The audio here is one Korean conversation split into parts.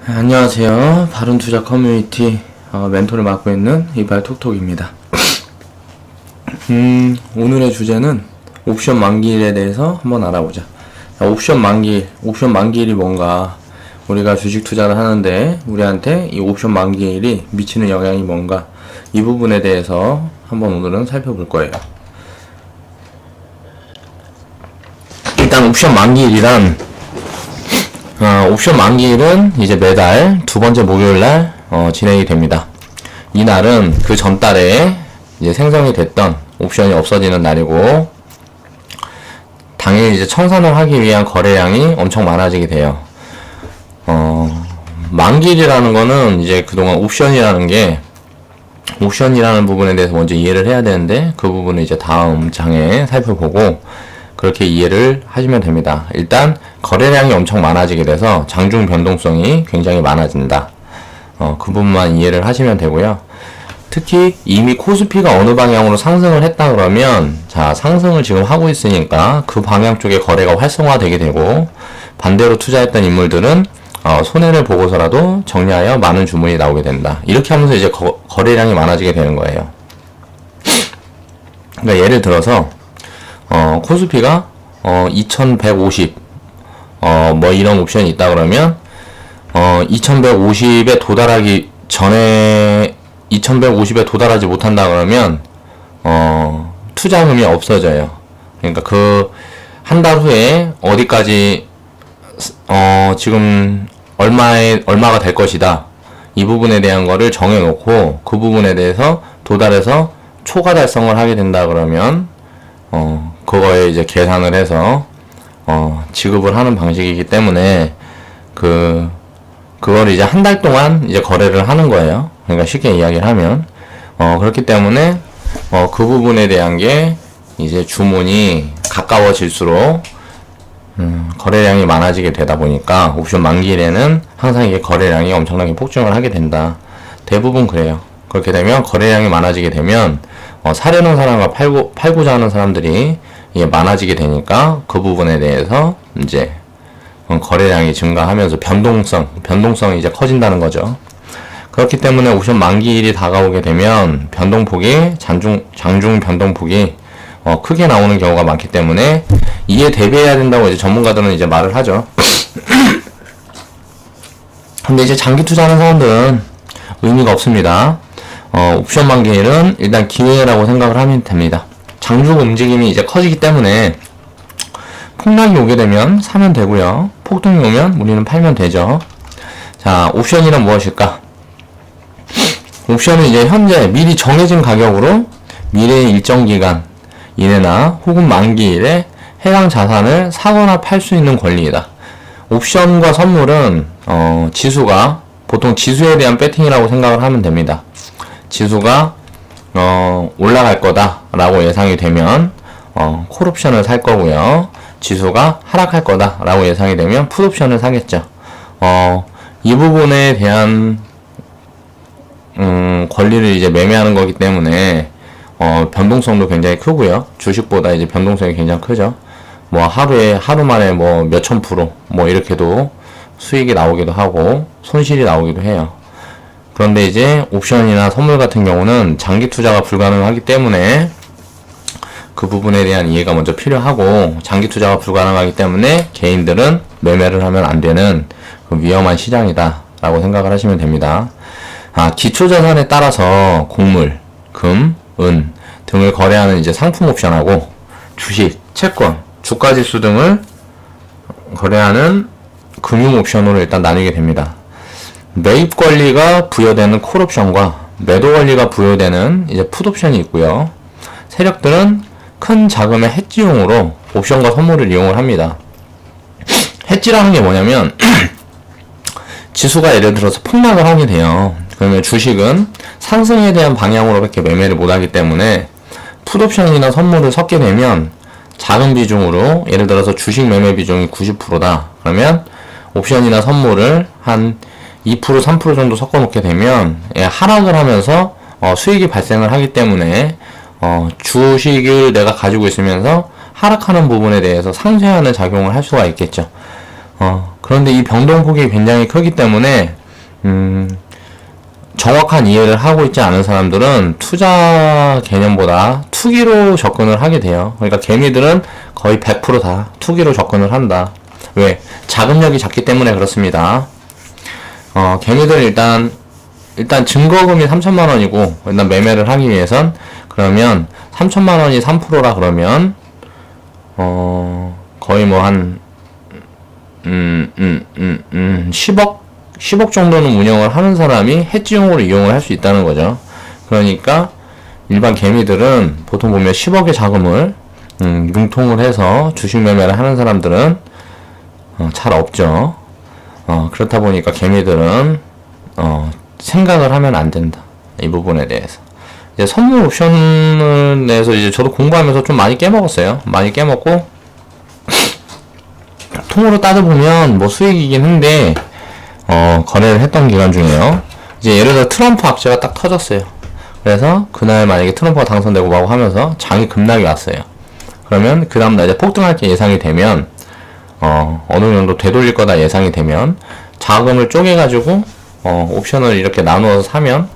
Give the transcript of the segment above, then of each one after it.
안녕하세요. 바른투자 커뮤니티 멘토를 맡고 있는 이발톡톡입니다. 오늘의 주제는 옵션 만기일에 대해서 한번 알아보자. 옵션 만기일이 뭔가, 우리가 주식 투자를 하는데 우리한테 이 옵션 만기일이 미치는 영향이 뭔가, 이 부분에 대해서 한번 오늘은 살펴볼 거예요. 일단 옵션 만기일은 이제 매달 두 번째 목요일날 진행이 됩니다. 이날은 그 전달에 이제 생성이 됐던 옵션이 없어지는 날이고, 당일 이제 청산을 하기 위한 거래량이 엄청 많아지게 돼요. 만기일이라는 거는 이제 그동안 옵션이라는 부분에 대해서 먼저 이해를 해야 되는데, 그 부분은 이제 다음 장에 살펴보고 그렇게 이해를 하시면 됩니다. 일단 거래량이 엄청 많아지게 돼서 장중 변동성이 굉장히 많아진다. 그 부분만 이해를 하시면 되고요. 특히 이미 코스피가 어느 방향으로 상승을 했다 그러면, 자, 상승을 지금 하고 있으니까 그 방향 쪽에 거래가 활성화되게 되고, 반대로 투자했던 인물들은 손해를 보고서라도 정리하여 많은 주문이 나오게 된다. 이렇게 하면서 이제 거래량이 많아지게 되는 거예요. 그러니까 예를 들어서 코스피가 2150 뭐 이런 옵션이 있다 그러면 2150에 도달하기 전에 2150에 도달하지 못한다 그러면 투자금이 없어져요. 그러니까 그 한 달 후에 어디까지 지금 얼마가 될 것이다, 이 부분에 대한 거를 정해놓고 그 부분에 대해서 도달해서 초과 달성을 하게 된다 그러면 그거에 이제 계산을 해서 지급을 하는 방식이기 때문에 그걸 이제 한 달 동안 이제 거래를 하는 거예요. 그러니까 쉽게 이야기를 하면 그렇기 때문에 그 부분에 대한 게 이제 주문이 가까워질수록 거래량이 많아지게 되다 보니까 옵션 만기일에는 항상 이게 거래량이 엄청나게 폭증을 하게 된다. 대부분 그래요. 그렇게 되면 거래량이 많아지게 되면 사려는 사람과 팔고자 하는 사람들이 이게 많아지게 되니까 그 부분에 대해서 이제 거래량이 증가하면서 변동성이 이제 커진다는 거죠. 그렇기 때문에 옵션 만기일이 다가오게 되면 변동폭이 장중 변동폭이 크게 나오는 경우가 많기 때문에 이에 대비해야 된다고 이제 전문가들은 이제 말을 하죠. 근데 이제 장기 투자하는 사람들은 의미가 없습니다. 옵션 만기일은 일단 기회라고 생각을 하면 됩니다. 장중 움직임이 이제 커지기 때문에 폭락이 오게 되면 사면 되고요. 폭등이 오면 우리는 팔면 되죠. 자, 옵션이란 무엇일까? 옵션은 이제 현재 미리 정해진 가격으로 미래의 일정 기간 이내나 혹은 만기일에 해당 자산을 사거나 팔 수 있는 권리이다. 옵션과 선물은 지수가, 보통 지수에 대한 배팅이라고 생각을 하면 됩니다. 지수가 올라갈 거다라고 예상이 되면 콜옵션을 살 거고요. 지수가 하락할 거다라고 예상이 되면 풋옵션을 사겠죠. 이 부분에 대한 권리를 이제 매매하는 거기 때문에 변동성도 굉장히 크고요. 주식보다 이제 변동성이 굉장히 크죠. 뭐 하루 만에 뭐 몇천 프로 뭐 이렇게도 수익이 나오기도 하고 손실이 나오기도 해요. 그런데 이제 옵션이나 선물 같은 경우는 장기 투자가 불가능하기 때문에 그 부분에 대한 이해가 먼저 필요하고, 장기 투자가 불가능하기 때문에 개인들은 매매를 하면 안 되는 그 위험한 시장이다 라고 생각을 하시면 됩니다. 기초자산에 따라서 곡물, 금, 은 등을 거래하는 이제 상품 옵션하고 주식, 채권, 주가지수 등을 거래하는 금융 옵션으로 일단 나뉘게 됩니다. 매입 권리가 부여되는 콜옵션과 매도 권리가 부여되는 이제 풋옵션이 있고요. 세력들은 큰 자금의 해지용으로 옵션과 선물을 이용을 합니다. 해지라는 게 뭐냐면 지수가 예를 들어서 폭락을 하게 돼요. 그러면 주식은 상승에 대한 방향으로밖에 매매를 못하기 때문에 풋옵션이나 선물을 섞게 되면 작은 비중으로, 예를 들어서 주식 매매 비중이 90%다 그러면 옵션이나 선물을 한 2%, 3% 정도 섞어 놓게 되면 하락을 하면서 수익이 발생을 하기 때문에 주식을 내가 가지고 있으면서 하락하는 부분에 대해서 상쇄하는 작용을 할 수가 있겠죠. 그런데 이 변동폭이 굉장히 크기 때문에 정확한 이해를 하고 있지 않은 사람들은 투자 개념보다 투기로 접근을 하게 돼요. 그러니까 개미들은 거의 100% 다 투기로 접근을 한다. 왜? 자금력이 작기 때문에 그렇습니다. 개미들은 일단 증거금이 3천만 원이고 일단 매매를 하기 위해선 그러면 3천만 원이 3%라 그러면 거의 뭐 한 10억 정도는 운영을 하는 사람이 해지용으로 이용을 할 수 있다는 거죠. 그러니까 일반 개미들은 보통 보면 10억의 자금을 융통을 해서 주식 매매를 하는 사람들은 잘 없죠. 그렇다 보니까 개미들은 생각을 하면 안 된다. 이 부분에 대해서. 이제 선물 옵션을 내서 이제 저도 공부하면서 좀 많이 깨먹었어요. 많이 깨먹고 통으로 따져보면 뭐 수익이긴 한데 거래를 했던 기간 중에요. 이제 예를 들어 트럼프 악재가 딱 터졌어요. 그래서 그날 만약에 트럼프가 당선되고 막 하면서 장이 급락이 왔어요. 그러면 그 다음날 이제 폭등할 게 예상이 되면 어느 정도 되돌릴 거다 예상이 되면 자금을 쪼개가지고 옵션을 이렇게 나누어서 사면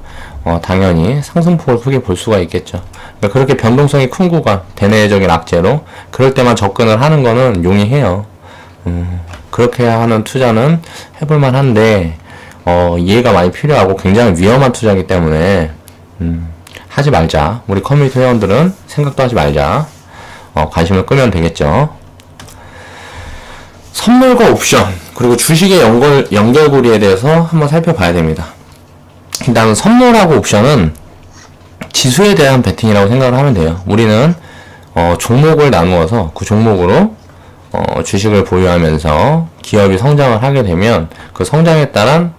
당연히 상승폭을 크게 볼 수가 있겠죠. 그러니까 그렇게 변동성이 큰 구간, 대내적인 악재로 그럴 때만 접근을 하는 거는 용이해요. 그렇게 하는 투자는 해볼만 한데 이해가 많이 필요하고 굉장히 위험한 투자이기 때문에 하지 말자. 우리 커뮤니티 회원들은 생각도 하지 말자. 관심을 끄면 되겠죠. 선물과 옵션 그리고 주식의 연결고리에 대해서 한번 살펴봐야 됩니다. 일단 선물하고 옵션은 지수에 대한 베팅이라고 생각을 하면 돼요. 우리는 종목을 나누어서 그 종목으로 주식을 보유하면서 기업이 성장을 하게 되면 그 성장에 따른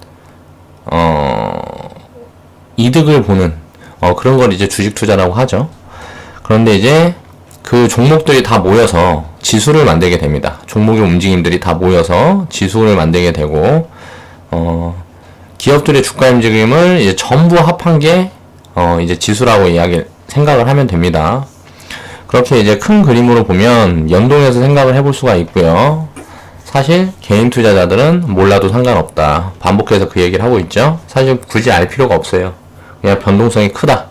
이득을 보는 그런 걸 이제 주식 투자라고 하죠. 그런데 이제 그 종목들이 다 모여서 지수를 만들게 됩니다. 종목의 움직임들이 다 모여서 지수를 만들게 되고 기업들의 주가 움직임을 이제 전부 합한 게 이제 지수라고 생각을 하면 됩니다. 그렇게 이제 큰 그림으로 보면 연동해서 생각을 해볼 수가 있고요. 사실 개인 투자자들은 몰라도 상관없다. 반복해서 그 얘기를 하고 있죠. 사실 굳이 알 필요가 없어요. 그냥 변동성이 크다.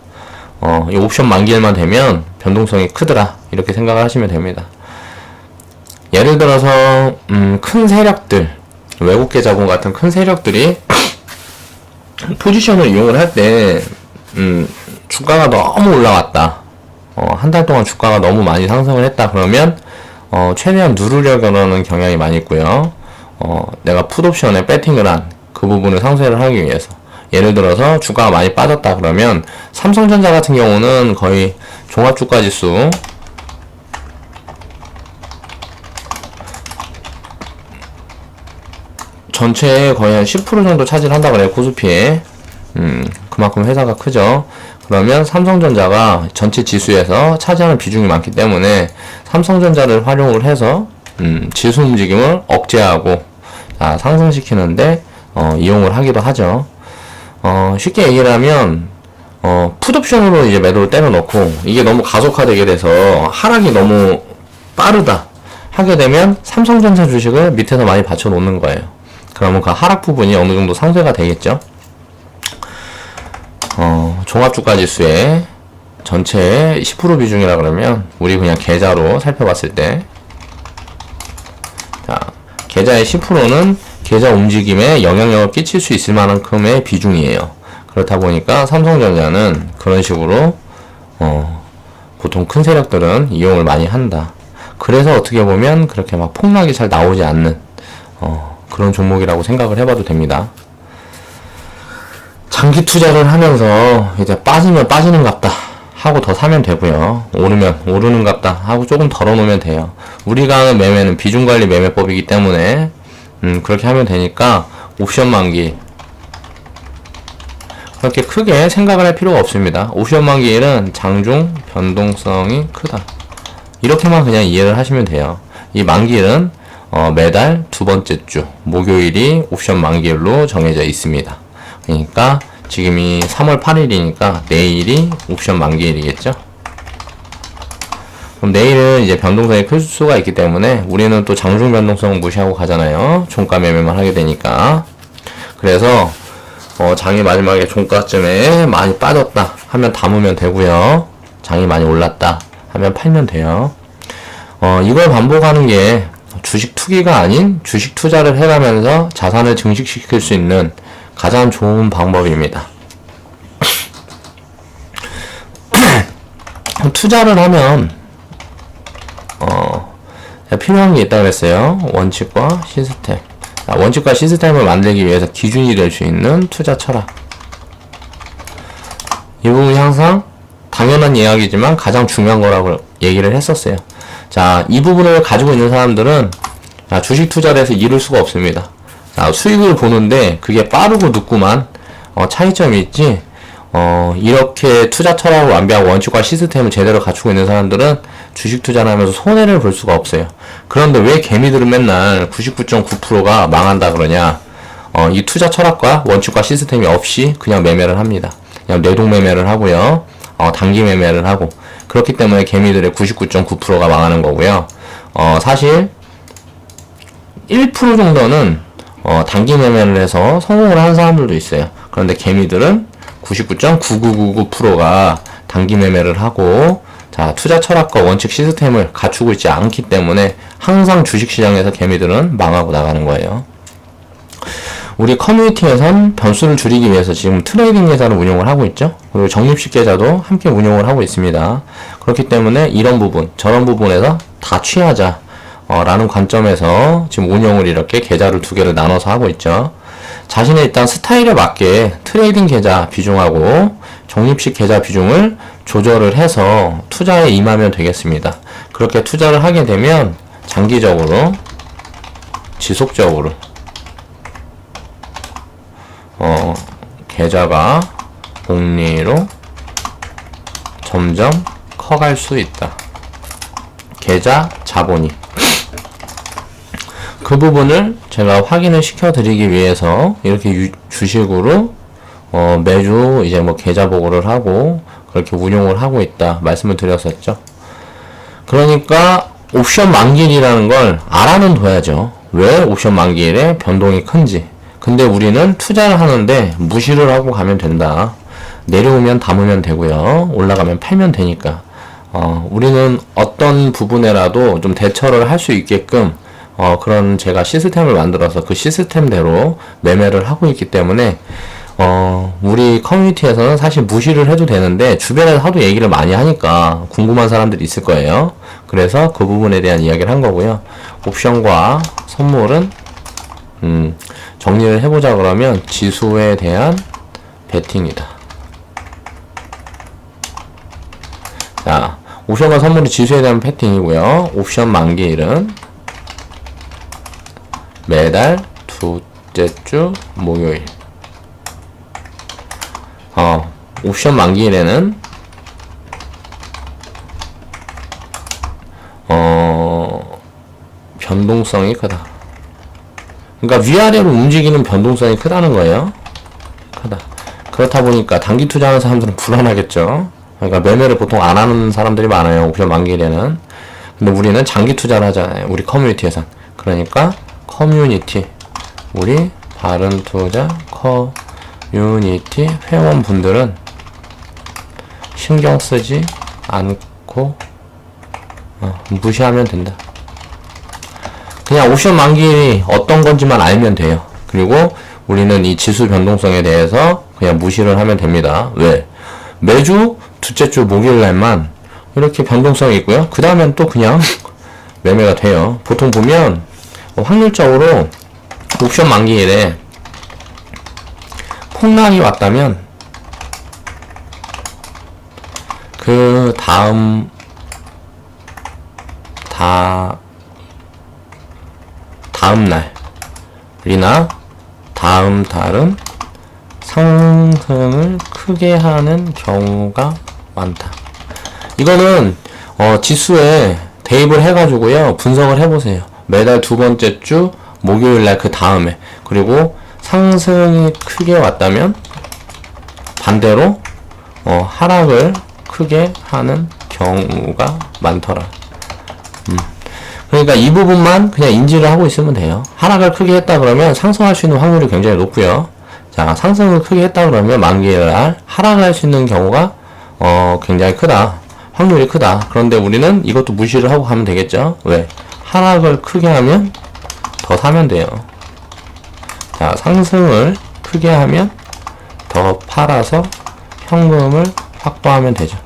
이 옵션 만기일만 되면 변동성이 크더라. 이렇게 생각을 하시면 됩니다. 예를 들어서 큰 세력들, 외국계 자본 같은 큰 세력들이 포지션을 이용을 할 때 주가가 너무 올라왔다. 한 달 동안 주가가 너무 많이 상승을 했다. 그러면 최대한 누르려고 하는 경향이 많이 있고요. 내가 풋옵션에 배팅을 한 그 부분을 상쇄를 하기 위해서 예를 들어서 주가가 많이 빠졌다 그러면 삼성전자 같은 경우는 거의 종합주가지수 전체에 거의 한 10% 정도 차지한다 그래요. 코스피에. 그만큼 회사가 크죠. 그러면 삼성전자가 전체 지수에서 차지하는 비중이 많기 때문에 삼성전자를 활용을 해서 지수 움직임을 억제하고 상승시키는데 이용을 하기도 하죠. 쉽게 얘기를 하면 풋옵션으로 이제 매도를 때려놓고 이게 너무 가속화되게 돼서 하락이 너무 빠르다 하게 되면 삼성전자 주식을 밑에서 많이 받쳐 놓는 거예요. 그러면 그 하락 부분이 어느 정도 상쇄가 되겠죠. 종합주가지수의 전체의 10% 비중이라 그러면 우리 그냥 계좌로 살펴봤을 때 계좌의 10%는 계좌 움직임에 영향력을 끼칠 수 있을 만큼의 비중이에요. 그렇다 보니까 삼성전자는 그런 식으로 보통 큰 세력들은 이용을 많이 한다. 그래서 어떻게 보면 그렇게 막 폭락이 잘 나오지 않는 그런 종목이라고 생각을 해봐도 됩니다. 장기 투자를 하면서 이제 빠지면 빠지는갑다 하고 더 사면 되고요. 오르면 오르는갑다 하고 조금 덜어놓으면 돼요. 우리가 하는 매매는 비중관리 매매법이기 때문에 그렇게 하면 되니까 옵션 만기 그렇게 크게 생각을 할 필요가 없습니다. 옵션 만기일은 장중 변동성이 크다. 이렇게만 그냥 이해를 하시면 돼요. 이 만기일은 매달 두 번째 주 목요일이 옵션 만기일로 정해져 있습니다. 그러니까 지금이 3월 8일이니까 내일이 옵션 만기일이겠죠. 그럼 내일은 이제 변동성이 클 수가 있기 때문에 우리는 또 장중 변동성을 무시하고 가잖아요. 종가 매매만 하게 되니까. 그래서 장이 마지막에 종가쯤에 많이 빠졌다 하면 담으면 되고요. 장이 많이 올랐다 하면 팔면 돼요. 이걸 반복하는 게 주식 투기가 아닌 주식 투자를 해가면서 자산을 증식시킬 수 있는 가장 좋은 방법입니다. 투자를 하면 필요한 게 있다고 했어요. 원칙과 시스템. 원칙과 시스템을 만들기 위해서 기준이 될 수 있는 투자 철학. 이 부분이 항상 당연한 이야기지만 가장 중요한 거라고 얘기를 했었어요. 자, 이 부분을 가지고 있는 사람들은 주식 투자를 해서 이룰 수가 없습니다. 수익을 보는데 그게 빠르고 늦고만 차이점이 있지, 이렇게 투자 철학을 완비하고 원칙과 시스템을 제대로 갖추고 있는 사람들은 주식 투자를 하면서 손해를 볼 수가 없어요. 그런데 왜 개미들은 맨날 99.9%가 망한다 그러냐? 이 투자 철학과 원칙과 시스템이 없이 그냥 매매를 합니다. 그냥 뇌동 매매를 하고요. 단기 매매를 하고. 그렇기 때문에 개미들의 99.9%가 망하는 거고요. 사실 1% 정도는 단기 매매를 해서 성공을 한 사람들도 있어요. 그런데 개미들은 99.9999%가 단기 매매를 하고, 자, 투자 철학과 원칙 시스템을 갖추고 있지 않기 때문에 항상 주식시장에서 개미들은 망하고 나가는 거예요. 우리 커뮤니티에선 변수를 줄이기 위해서 지금 트레이딩 계좌를 운용을 하고 있죠. 그리고 적립식 계좌도 함께 운용을 하고 있습니다. 그렇기 때문에 이런 부분, 저런 부분에서 다 취하자 라는 관점에서 지금 운용을 이렇게 계좌를 두 개를 나눠서 하고 있죠. 자신의 일단 스타일에 맞게 트레이딩 계좌 비중하고 적립식 계좌 비중을 조절을 해서 투자에 임하면 되겠습니다. 그렇게 투자를 하게 되면 장기적으로, 지속적으로 계좌가 복리로 점점 커갈 수 있다. 계좌 자본이. 그 부분을 제가 확인을 시켜드리기 위해서 이렇게 주식으로 매주 이제 뭐 계좌 보고를 하고 그렇게 운용을 하고 있다 말씀을 드렸었죠. 그러니까 옵션 만기일이라는 걸 알아는 둬야죠. 왜 옵션 만기일에 변동이 큰지. 근데 우리는 투자를 하는데 무시를 하고 가면 된다. 내려오면 담으면 되고요. 올라가면 팔면 되니까. 우리는 어떤 부분에라도 좀 대처를 할 수 있게끔 그런 제가 시스템을 만들어서 그 시스템대로 매매를 하고 있기 때문에 우리 커뮤니티에서는 사실 무시를 해도 되는데 주변에서 하도 얘기를 많이 하니까 궁금한 사람들이 있을 거예요. 그래서 그 부분에 대한 이야기를 한 거고요. 옵션과 선물은 정리를 해보자 그러면 지수에 대한 베팅이다. 자, 옵션과 선물이 지수에 대한 베팅이고요. 옵션 만기일은 매달 둘째 주 목요일. 옵션 만기일에는 변동성이 크다. 그러니까 위아래로 움직이는 변동성이 크다는 거예요. 크다. 그렇다 보니까 단기 투자하는 사람들은 불안하겠죠. 그러니까 매매를 보통 안 하는 사람들이 많아요. 옵션 만기일에는. 근데 우리는 장기 투자를 하잖아요. 우리 커뮤니티에선. 그러니까 커뮤니티, 우리 바른투자 커뮤니티 회원분들은 신경 쓰지 않고 무시하면 된다. 그냥 옵션 만기일이 어떤 건지만 알면 돼요. 그리고 우리는 이 지수 변동성에 대해서 그냥 무시를 하면 됩니다. 왜? 매주 둘째 주 목요일 날만 이렇게 변동성이 있고요. 그 다음엔 또 그냥 매매가 돼요. 보통 보면 확률적으로 옵션 만기일에 폭락이 왔다면 그 다음 날이나 다음 달은 상승을 크게 하는 경우가 많다. 이거는 지수에 대입을 해가지고요 분석을 해보세요. 매달 두 번째 주 목요일날 그 다음에, 그리고 상승이 크게 왔다면 반대로 하락을 크게 하는 경우가 많더라. 그러니까 이 부분만 그냥 인지를 하고 있으면 돼요. 하락을 크게 했다 그러면 상승할 수 있는 확률이 굉장히 높고요. 자, 상승을 크게 했다 그러면 만기일 하락을 할 수 있는 경우가 굉장히 크다. 확률이 크다. 그런데 우리는 이것도 무시를 하고 가면 되겠죠. 왜? 하락을 크게 하면 더 사면 돼요. 자, 상승을 크게 하면 더 팔아서 현금을 확보하면 되죠.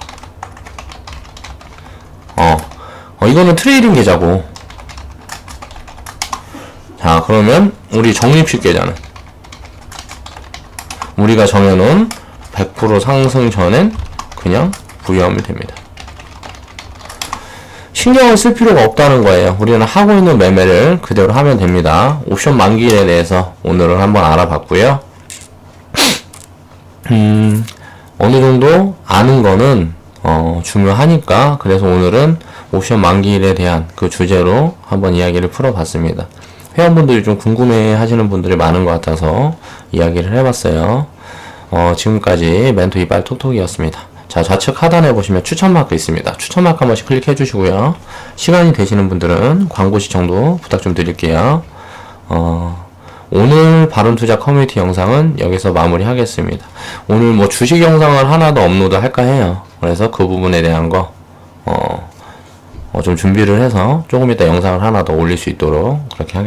이거는 트레이딩 계좌고. 자, 그러면 우리 적립식 계좌는 우리가 정해놓은 100% 상승 전엔 그냥 부여하면 됩니다. 신경을 쓸 필요가 없다는 거예요. 우리는 하고 있는 매매를 그대로 하면 됩니다. 옵션 만기일에 대해서 오늘은 한번 알아봤고요. 어느 정도 아는 거는 중요하니까 그래서 오늘은 옵션 만기일에 대한 그 주제로 한번 이야기를 풀어봤습니다. 회원분들이 좀 궁금해 하시는 분들이 많은 것 같아서 이야기를 해봤어요. 지금까지 멘토 이빨 톡톡이었습니다. 자, 좌측 하단에 보시면 추천 마크 있습니다. 추천 마크 한 번씩 클릭해 주시고요. 시간이 되시는 분들은 광고 시청도 부탁 좀 드릴게요. 오늘 바른투자 커뮤니티 영상은 여기서 마무리 하겠습니다. 오늘 뭐 주식 영상을 하나 더 업로드 할까 해요. 그래서 그 부분에 대한 거, 좀 준비를 해서 조금 이따 영상을 하나 더 올릴 수 있도록 그렇게 하겠습니다.